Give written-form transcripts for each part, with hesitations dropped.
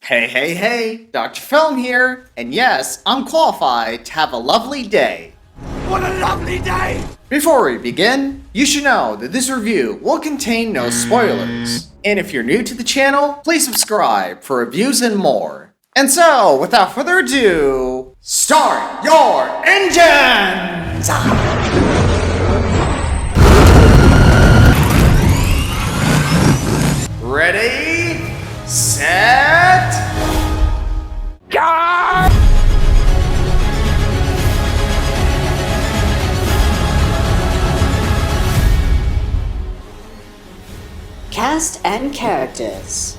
Hey, Dr. Film here, and yes, I'm qualified to have a lovely day. What a lovely day! Before we begin, you should know that this review will contain no spoilers. And if you're new to the channel, please subscribe for reviews and more. And so, without further ado, start your engines! Ready, set, go! Cast and characters.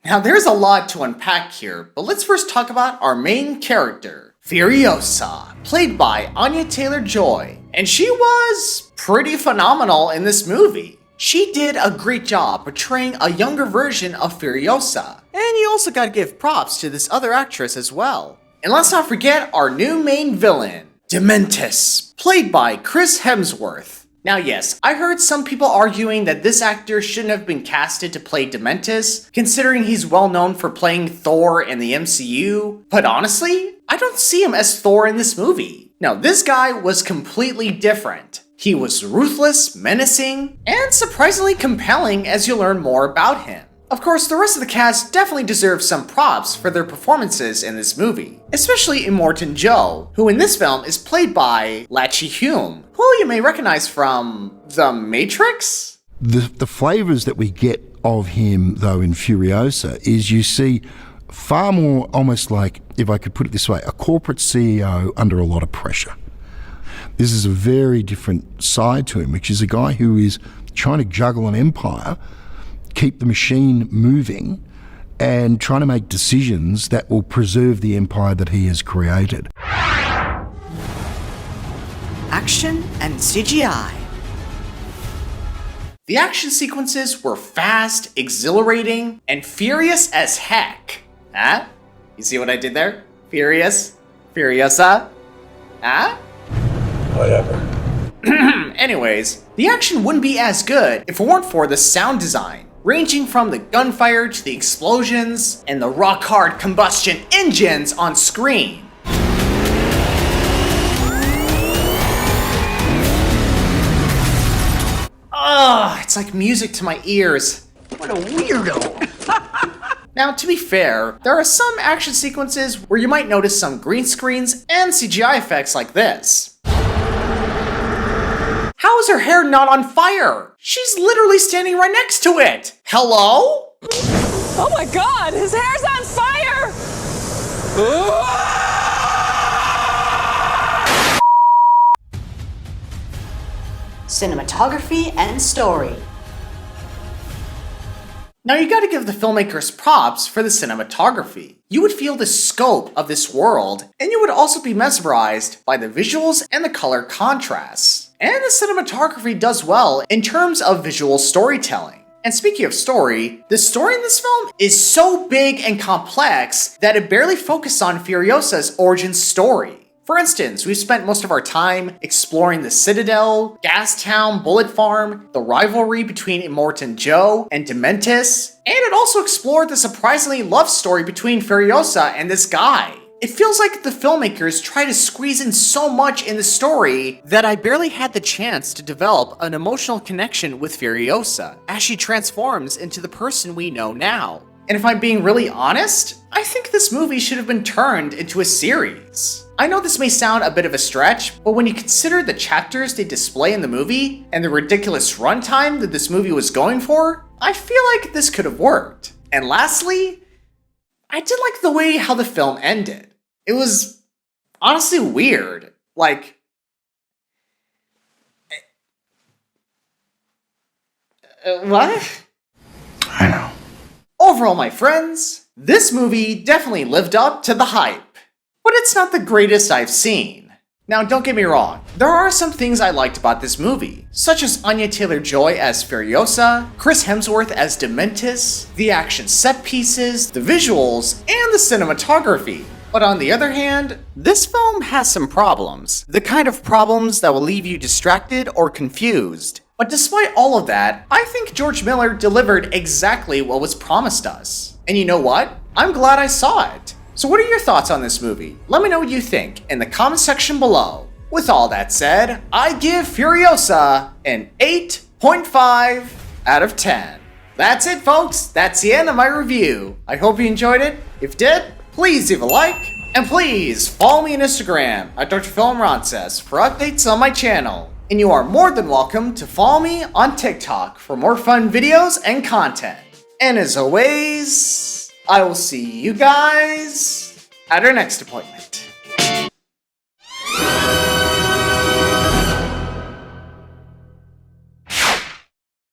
Now there's a lot to unpack here, but let's first talk about our main character, Furiosa, played by Anya Taylor-Joy. And she was pretty phenomenal in this movie. She did a great job portraying a younger version of Furiosa. And you also gotta give props to this other actress as well. And let's not forget our new main villain, Dementus, played by Chris Hemsworth. Now yes, I heard some people arguing that this actor shouldn't have been casted to play Dementus, considering he's well known for playing Thor in the MCU, but honestly, I don't see him as Thor in this movie. Now this guy was completely different. He was ruthless, menacing, and surprisingly compelling as you learn more about him. Of course, the rest of the cast definitely deserves some props for their performances in this movie, especially Immortan Joe, who in this film is played by Latchie Hume, who you may recognize from The Matrix? The flavours that we get of him, though, in Furiosa is you see far more almost like, if I could put it this way, a corporate CEO under a lot of pressure. This is a very different side to him, which is a guy who is trying to juggle an empire, keep the machine moving, and trying to make decisions that will preserve the empire that he has created. Action and CGI. The action sequences were fast, exhilarating, and furious as heck. Huh? You see what I did there? Furious? Furiosa? Huh? Whatever. Anyways, the action wouldn't be as good if it weren't for the sound design, ranging from the gunfire to the explosions and the rock-hard combustion engines on screen. Ugh, it's like music to my ears. What a weirdo! Now, to be fair, there are some action sequences where you might notice some green screens and CGI effects like this. How is her hair not on fire? She's literally standing right next to it! Hello? Oh my god, his hair's on fire! Cinematography and story. Now you gotta give the filmmakers props for the cinematography. You would feel the scope of this world, and you would also be mesmerized by the visuals and the color contrasts. And the cinematography does well in terms of visual storytelling. And speaking of story, the story in this film is so big and complex that it barely focuses on Furiosa's origin story. For instance, we've spent most of our time exploring the Citadel, Gastown, Bullet Farm, the rivalry between Immortan Joe and Dementus, and it also explored the surprisingly love story between Furiosa and this guy. It feels like the filmmakers try to squeeze in so much in the story that I barely had the chance to develop an emotional connection with Furiosa as she transforms into the person we know now. And if I'm being really honest, I think this movie should have been turned into a series. I know this may sound a bit of a stretch, but when you consider the chapters they display in the movie and the ridiculous runtime that this movie was going for, I feel like this could have worked. And lastly, I did like the way how the film ended. It was honestly weird. Like, what? I know. Overall, my friends, this movie definitely lived up to the hype, but it's not the greatest I've seen. Now, don't get me wrong, there are some things I liked about this movie, such as Anya Taylor-Joy as Furiosa, Chris Hemsworth as Dementus, the action set pieces, the visuals, and the cinematography. But on the other hand, this film has some problems. The kind of problems that will leave you distracted or confused. But despite all of that, I think George Miller delivered exactly what was promised us. And you know what? I'm glad I saw it. So what are your thoughts on this movie? Let me know what you think in the comment section below. With all that said, I give Furiosa an 8.5 out of 10. That's it, folks. That's the end of my review. I hope you enjoyed it. If you did, please leave a like. And please follow me on Instagram at Dr. Phil Ronces for updates on my channel. And you are more than welcome to follow me on TikTok for more fun videos and content. And as always, I will see you guys at our next appointment.